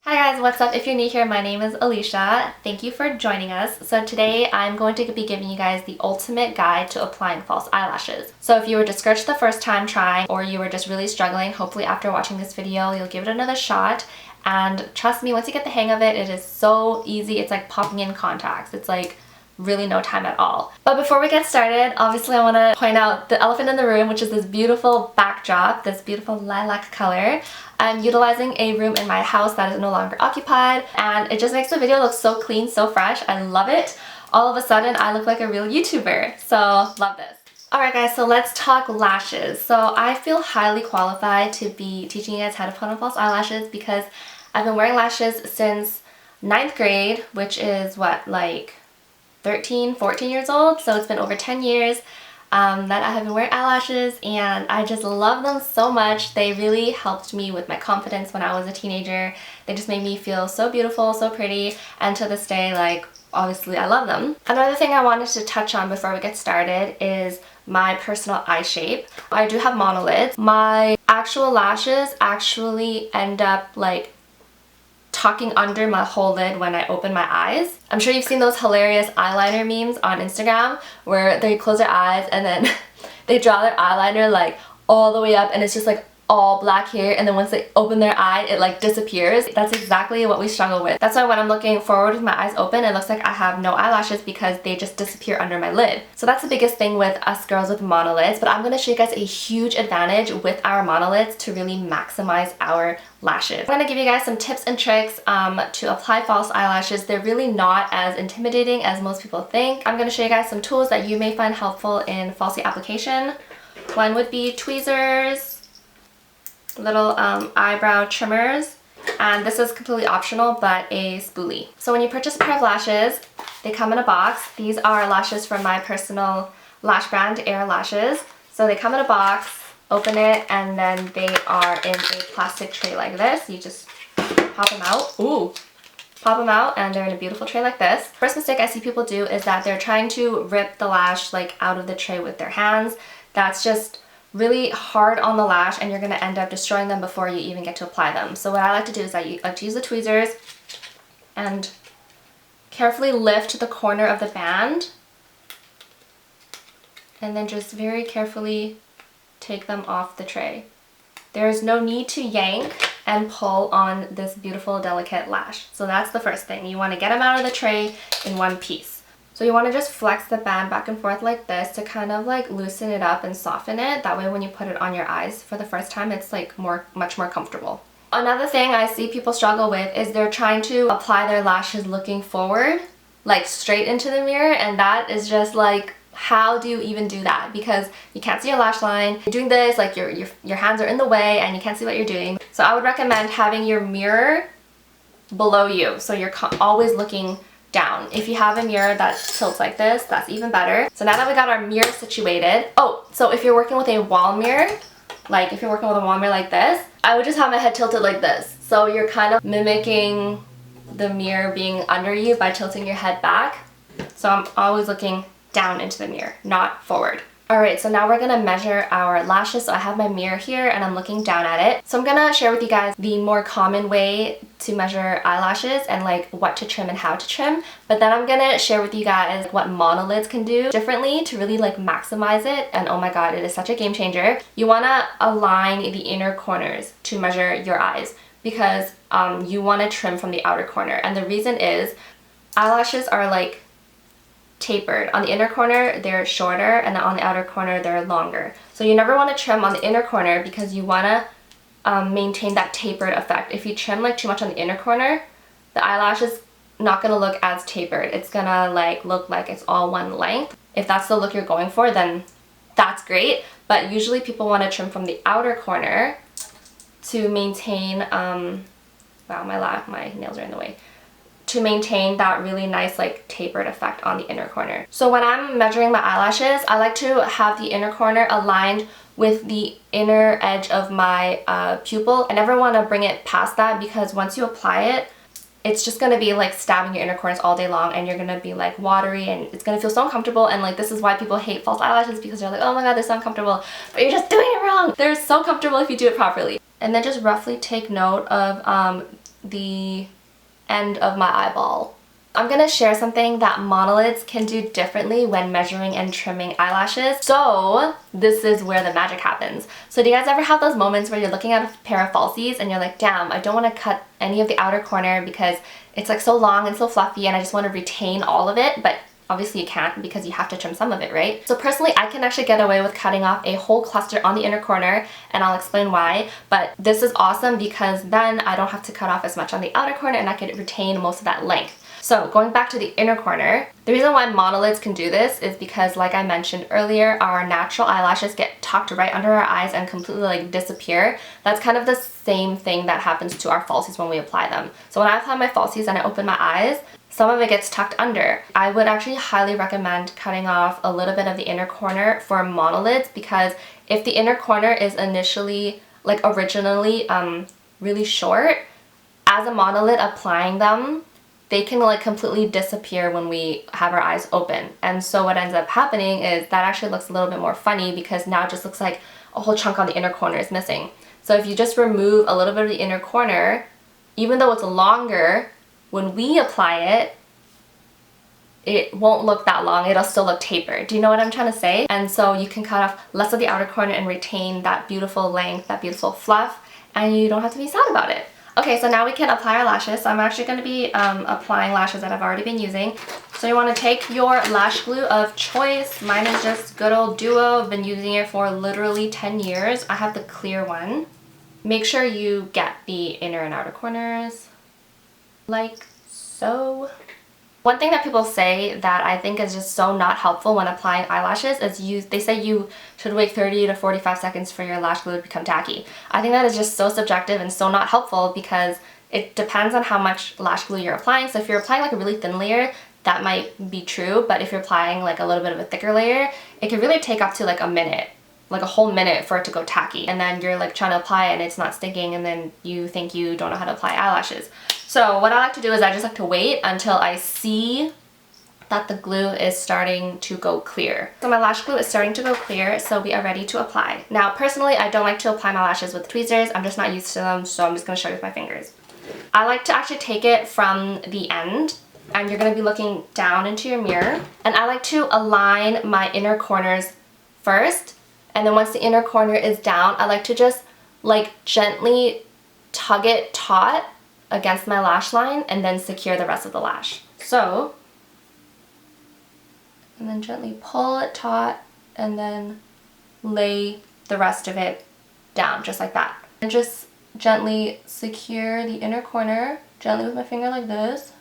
Hi guys, what's up? If you're new here, my name is Alicia. Thank you for joining us. So today I'm going to be giving you guys the ultimate guide to applying false eyelashes. So if you were discouraged the first time trying or you were just really struggling, hopefully after watching this video you'll give it another shot. And trust me, once you get the hang of it, it is so easy. It's like popping in contacts. It's like really no time at all. But before we get started, obviously I want to point out the elephant in the room, which is this beautiful backdrop, this beautiful lilac color. I'm utilizing a room in my house that is no longer occupied, and it just makes the video look so clean, so fresh. I love it. All of a sudden I look like a real YouTuber, so love this. Alright guys, so let's talk lashes. So I feel highly qualified to be teaching you guys how to put on false eyelashes because I've been wearing lashes since 9th grade, which is what, like 13, 14 years old, so it's been over 10 years that I have been wearing eyelashes, and I just love them so much. They really helped me with my confidence when I was a teenager. They just made me feel so beautiful, so pretty, and to this day, like, obviously I love them. Another thing I wanted to touch on before we get started is my personal eye shape. I do have monolids. My actual lashes actually end up like tucking under my whole lid when I open my eyes. I'm sure you've seen those hilarious eyeliner memes on Instagram where they close their eyes and then they draw their eyeliner like all the way up and it's just like all black here, and then once they open their eye it like disappears. That's exactly what we struggle with. That's why when I'm looking forward with my eyes open it looks like I have no eyelashes because they just disappear under my lid. So that's the biggest thing with us girls with monolids, but I'm going to show you guys a huge advantage with our monolids to really maximize our lashes. I'm going to give you guys some tips and tricks to apply false eyelashes. They're really not as intimidating as most people think. I'm going to show you guys some tools that you may find helpful in falsie application. One would be tweezers, little eyebrow trimmers, and this is completely optional, but a spoolie. So when you purchase a pair of lashes, they come in a box. These are lashes from my personal lash brand, Air Lashes. So they come in a box, open it, and then they are in a plastic tray like this. You just pop them out. Ooh! Pop them out and they're in a beautiful tray like this. First mistake I see people do is that they're trying to rip the lash like out of the tray with their hands. That's just really hard on the lash and you're going to end up destroying them before you even get to apply them. So what I like to do is I like to use the tweezers and carefully lift the corner of the band and then just very carefully take them off the tray. There is no need to yank and pull on this beautiful delicate lash. So that's the first thing. You want to get them out of the tray in one piece. So you want to just flex the band back and forth like this to kind of like loosen it up and soften it. That way when you put it on your eyes for the first time, it's like much more comfortable. Another thing I see people struggle with is they're trying to apply their lashes looking forward, like straight into the mirror, and that is just like, how do you even do that? Because you can't see your lash line. You're doing this, like your hands are in the way and you can't see what you're doing. So I would recommend having your mirror below you, so you're always looking down. If you have a mirror that tilts like this, that's even better. So now that we got our mirror situated, oh, so if you're working with a wall mirror, like if you're working with a wall mirror like this, I would just have my head tilted like this. So you're kind of mimicking the mirror being under you by tilting your head back. So I'm always looking down into the mirror, not forward. Alright, so now we're going to measure our lashes. So I have my mirror here and I'm looking down at it. So I'm going to share with you guys the more common way to measure eyelashes and like what to trim and how to trim. But then I'm going to share with you guys what monolids can do differently to really like maximize it. And oh my god, it is such a game changer. You want to align the inner corners to measure your eyes because you want to trim from the outer corner. And the reason is eyelashes are like tapered. On the inner corner they're shorter and on the outer corner they're longer. So you never want to trim on the inner corner because you want to maintain that tapered effect. If you trim like too much on the inner corner, the eyelash is not going to look as tapered. It's going to like look like it's all one length. If that's the look you're going for, then that's great. But usually people want to trim from the outer corner to maintain wow, my nails are in the way. To maintain that really nice like tapered effect on the inner corner. So when I'm measuring my eyelashes, I like to have the inner corner aligned with the inner edge of my pupil. I never want to bring it past that because once you apply it, it's just going to be like stabbing your inner corners all day long and you're going to be like watery and it's going to feel so uncomfortable. And like this is why people hate false eyelashes, because they're like, oh my god, they're so uncomfortable, but you're just doing it wrong. They're so comfortable if you do it properly. And then just roughly take note of the end of my eyeball. I'm gonna share something that monolids can do differently when measuring and trimming eyelashes. So this is where the magic happens. So do you guys ever have those moments where you're looking at a pair of falsies and you're like, damn, I don't want to cut any of the outer corner because it's like so long and so fluffy and I just want to retain all of it, but obviously you can't because you have to trim some of it, right? So personally, I can actually get away with cutting off a whole cluster on the inner corner, and I'll explain why. But this is awesome because then I don't have to cut off as much on the outer corner and I can retain most of that length. So going back to the inner corner, the reason why monolids can do this is because, like I mentioned earlier, our natural eyelashes get tucked right under our eyes and completely like disappear. That's kind of the same thing that happens to our falsies when we apply them. So when I apply my falsies and I open my eyes, some of it gets tucked under. I would actually highly recommend cutting off a little bit of the inner corner for monolids, because if the inner corner is originally really short, as a monolid applying them, they can like completely disappear when we have our eyes open. And so what ends up happening is that actually looks a little bit more funny because now it just looks like a whole chunk on the inner corner is missing. So if you just remove a little bit of the inner corner, even though it's longer, when we apply it, it won't look that long. It'll still look tapered. Do you know what I'm trying to say? And so you can cut off less of the outer corner and retain that beautiful length, that beautiful fluff, and you don't have to be sad about it. Okay, so now we can apply our lashes. So I'm actually going to be applying lashes that I've already been using. So you want to take your lash glue of choice. Mine is just good old Duo. I've been using it for literally 10 years. I have the clear one. Make sure you get the inner and outer corners like so. One thing that people say that I think is just so not helpful when applying eyelashes is they say you should wait 30 to 45 seconds for your lash glue to become tacky. I think that is just so subjective and so not helpful because it depends on how much lash glue you're applying. So if you're applying like a really thin layer, that might be true, but if you're applying like a little bit of a thicker layer, it can really take up to like a minute, like a whole minute for it to go tacky. And then you're like trying to apply it and it's not sticking, and then you think you don't know how to apply eyelashes. So what I like to do is I just like to wait until I see that the glue is starting to go clear. So my lash glue is starting to go clear, so we are ready to apply. Now personally, I don't like to apply my lashes with tweezers. I'm just not used to them, so I'm just going to show you with my fingers. I like to actually take it from the end, and you're going to be looking down into your mirror. And I like to align my inner corners first, and then once the inner corner is down, I like to just like gently tug it taut against my lash line and then secure the rest of the lash. So, and then gently pull it taut and then lay the rest of it down just like that. And just gently secure the inner corner, gently with my finger like this,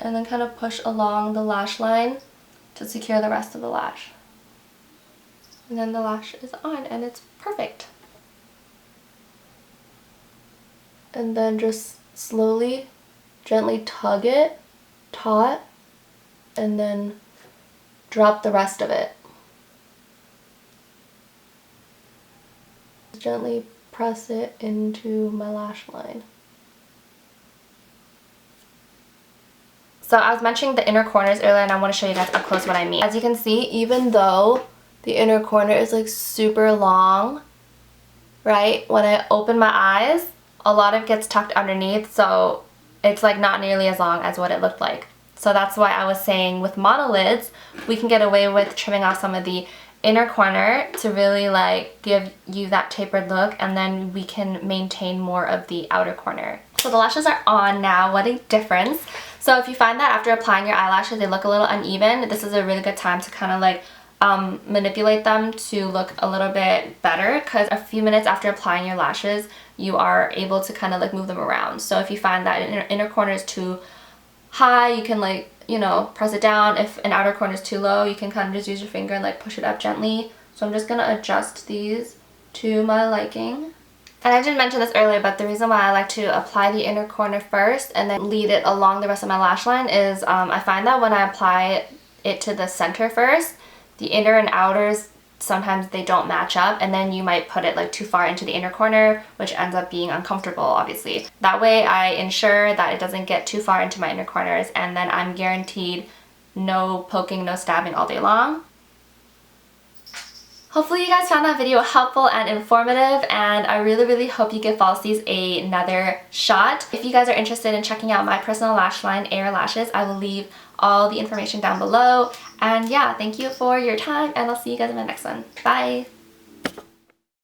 and then kind of push along the lash line to secure the rest of the lash. And then the lash is on and it's perfect. And then just slowly, gently tug it taut, and then drop the rest of it. Gently press it into my lash line. So I was mentioning the inner corners earlier, and I want to show you guys up close what I mean. As you can see, even though the inner corner is like super long, right? When I open my eyes, a lot of it gets tucked underneath, so it's like not nearly as long as what it looked like. So that's why I was saying with monolids, we can get away with trimming off some of the inner corner to really like give you that tapered look, and then we can maintain more of the outer corner. So the lashes are on now. What a difference. So if you find that after applying your eyelashes they look a little uneven, this is a really good time to kind of like manipulate them to look a little bit better, because a few minutes after applying your lashes you are able to kind of like move them around. So if you find that inner corner is too high, you can like, you know, press it down. If an outer corner is too low, you can kind of just use your finger and like push it up gently. So I'm just gonna adjust these to my liking. And I didn't mention this earlier, but the reason why I like to apply the inner corner first and then lead it along the rest of my lash line is I find that when I apply it to the center first, the inner and outers sometimes they don't match up, and then you might put it like too far into the inner corner, which ends up being uncomfortable obviously. That way I ensure that it doesn't get too far into my inner corners, and then I'm guaranteed no poking, no stabbing all day long. Hopefully you guys found that video helpful and informative, and I really hope you give Falsies another shot. If you guys are interested in checking out my personal lash line, Air Lashes, I will leave all the information down below. And yeah, thank you for your time, and I'll see you guys in my next one. Bye!